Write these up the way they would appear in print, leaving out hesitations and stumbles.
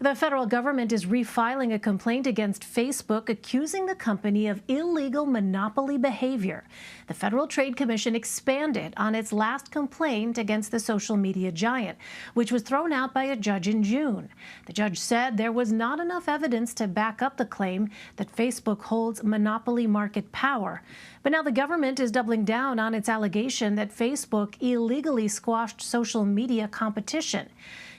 The federal government is refiling a complaint against Facebook, accusing the company of illegal monopoly behavior. The Federal Trade Commission expanded on its last complaint against the social media giant, which was thrown out by a judge in June. The judge said there was not enough evidence to back up the claim that Facebook holds monopoly market power. But now the government is doubling down on its allegation that Facebook illegally squashed social media competition.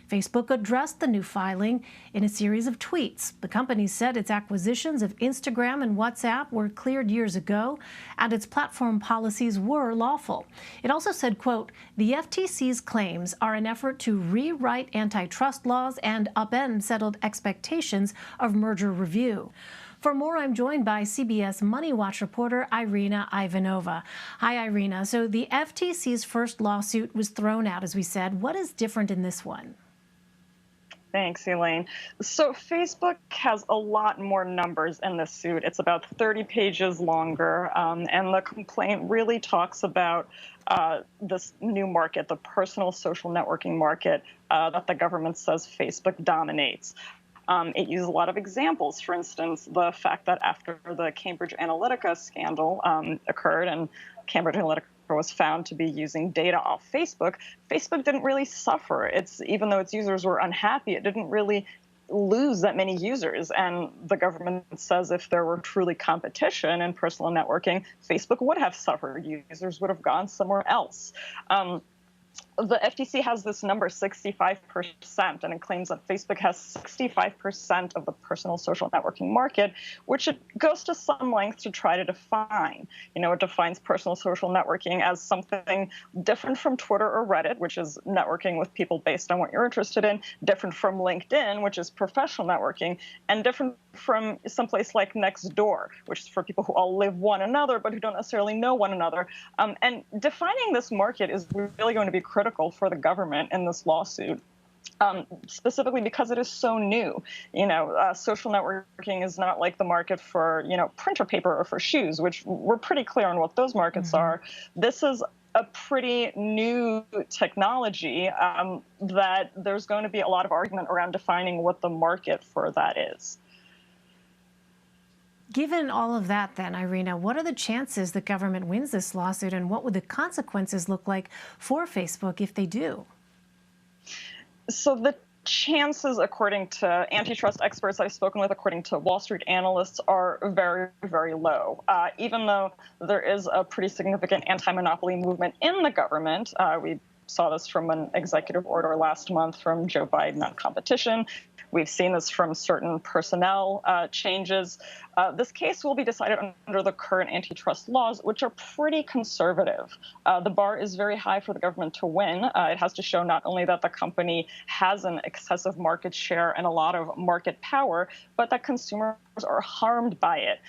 Facebook addressed the new filing in a series of tweets. The company said its acquisitions of Instagram and WhatsApp were cleared years ago, and its platform policies were lawful. It also said, quote, "The FTC's claims are an effort to rewrite antitrust laws and upend settled expectations of merger review." For more, I'm joined by CBS Money Watch reporter Irina Ivanova. Hi, Irina. So the FTC's first lawsuit was thrown out, as we said. What is different in this one? Thanks, Elaine. So Facebook has a lot more numbers in this suit. It's about 30 pages longer, and the complaint really talks about this new market, the personal social networking market that the government says Facebook dominates. It uses a lot of examples. For instance, the fact that after the Cambridge Analytica scandal occurred and Cambridge Analytica was found to be using data off Facebook, Facebook didn't really suffer. Even though its users were unhappy, it didn't really lose that many users. And the government says if there were truly competition in personal networking, Facebook would have suffered. Users would have gone somewhere else. The FTC has this number, 65%, and it claims that Facebook has 65% of the personal social networking market, which it goes to some length to try to define. It defines personal social networking as something different from Twitter or Reddit, which is networking with people based on what you're interested in, different from LinkedIn, which is professional networking, and different from someplace like Nextdoor, which is for people who all live one another but who don't necessarily know one another. And defining this market is really going to be critical for the government in this lawsuit. Specifically because it is so new. Social networking is not like the market for, printer paper or for shoes, which we're pretty clear on what those markets are. This is a pretty new technology that there's going to be a lot of argument around defining what the market for that is. Given all of that, then, Irina, what are the chances the government wins this lawsuit, and what would the consequences look like for Facebook if they do? So the chances, according to antitrust experts I've spoken with, according to Wall Street analysts, are very, very low. Even though there is a pretty significant anti-monopoly movement in the government, we saw this from an executive order last month from Joe Biden on competition. We've seen this from certain personnel changes. This case will be decided under the current antitrust laws, which are pretty conservative. The bar is very high for the government to win. It has to show not only that the company has an excessive market share and a lot of market power, but that consumers are harmed by it.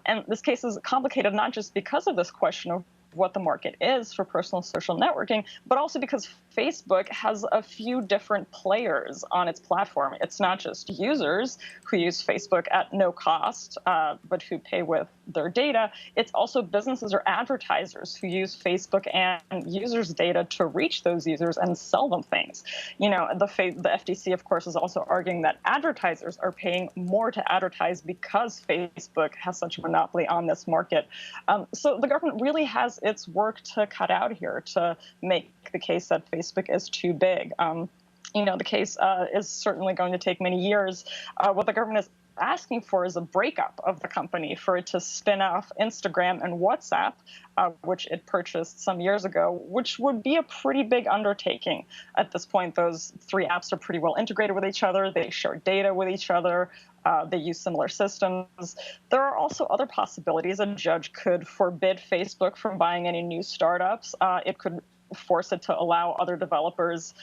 And this case is complicated not just because of this question of what the market is for personal social networking, but also because Facebook has a few different players on its platform. It's not just users who use Facebook at no cost, but who pay with their data. It's also businesses or advertisers who use Facebook and users' data to reach those users and sell them things. The FTC, of course, is also arguing that advertisers are paying more to advertise because Facebook has such a monopoly on this market. So the government really has its work to cut out here to make the case that Facebook is too big. The case is certainly going to take many years. What the government is asking for is a breakup of the company, for it to spin off Instagram and WhatsApp, which it purchased some years ago, which would be a pretty big undertaking. At this point, those three apps are pretty well integrated with each other. They share data with each other. They use similar systems. There are also other possibilities. A judge could forbid Facebook from buying any new startups. It could force it to allow other developers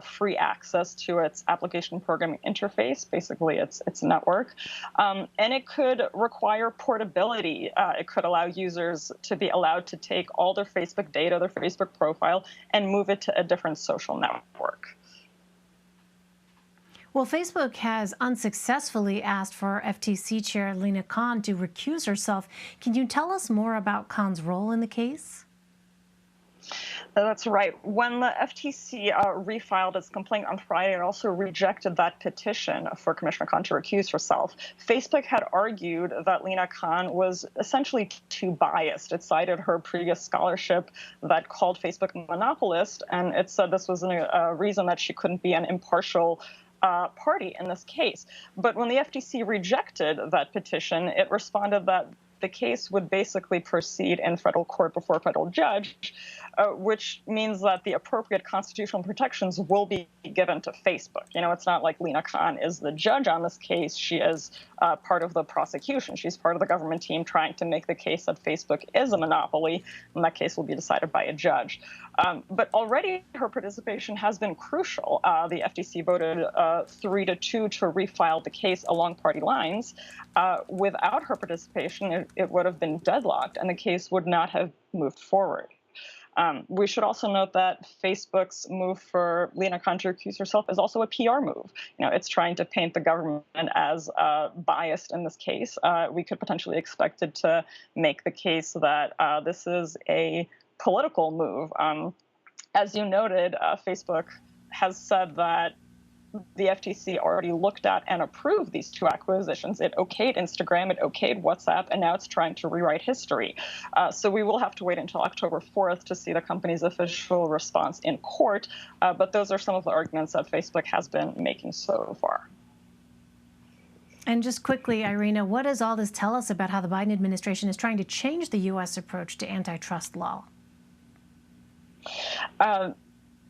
free access to its application programming interface, basically its network. And it could require portability. It could allow users to be allowed to take all their Facebook data, their Facebook profile, and move it to a different social network. Well, Facebook has unsuccessfully asked for FTC Chair Lina Khan to recuse herself. Can you tell us more about Khan's role in the case? That's right. When the FTC refiled its complaint on Friday, it also rejected that petition for Commissioner Khan to recuse herself. Facebook had argued that Lina Khan was essentially too biased. It cited her previous scholarship that called Facebook a monopolist, and it said this was a reason that she couldn't be an impartial party in this case. But when the FTC rejected that petition, it responded that the case would basically proceed in federal court before a federal judge, which means that the appropriate constitutional protections will be given to Facebook. You know, it's not like Lina Khan is the judge on this case. She is part of the prosecution. She's part of the government team trying to make the case that Facebook is a monopoly, and that case will be decided by a judge. But already her participation has been crucial. The FTC voted 3-2 to refile the case along party lines. Without her participation, it would have been deadlocked, and the case would not have moved forward. We should also note that Facebook's move for Lina Khan to recuse herself is also a PR move. You know, it's trying to paint the government as biased in this case. We could potentially expect it to make the case that this is a political move. As you noted, Facebook has said that the FTC already looked at and approved these two acquisitions. It okayed Instagram, it okayed WhatsApp, and now it's trying to rewrite history. So we will have to wait until October 4th to see the company's official response in court. But those are some of the arguments that Facebook has been making so far. And just quickly, Irina, what does all this tell us about how the Biden administration is trying to change the U.S. approach to antitrust law?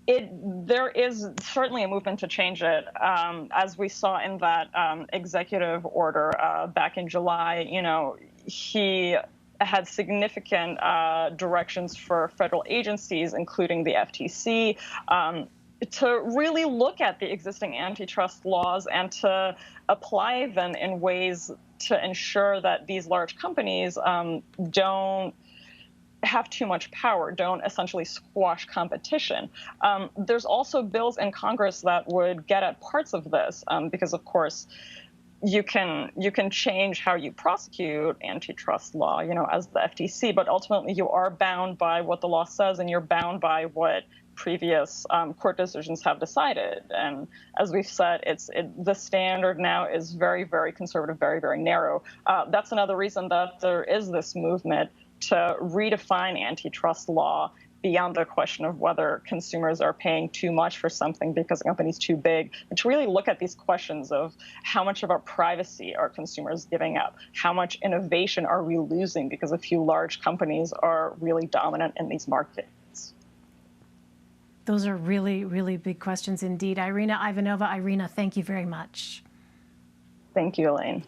There is certainly a movement to change it, as we saw in that executive order back in July. You know, he had significant directions for federal agencies, including the FTC, to really look at the existing antitrust laws and to apply them in ways to ensure that these large companies don't have too much power, don't essentially squash competition. There's also bills in Congress that would get at parts of this, because of course you can change how you prosecute antitrust law, you know, as the FTC, but ultimately you are bound by what the law says, and you're bound by what previous court decisions have decided. And as we've said, the standard now is very, very conservative, very, very narrow. That's another reason that there is this movement to redefine antitrust law beyond the question of whether consumers are paying too much for something because the company's too big, but to really look at these questions of how much of our privacy are consumers giving up? How much innovation are we losing because a few large companies are really dominant in these markets? Those are really, really big questions indeed. Irina Ivanova, Irina, thank you very much. Thank you, Elaine.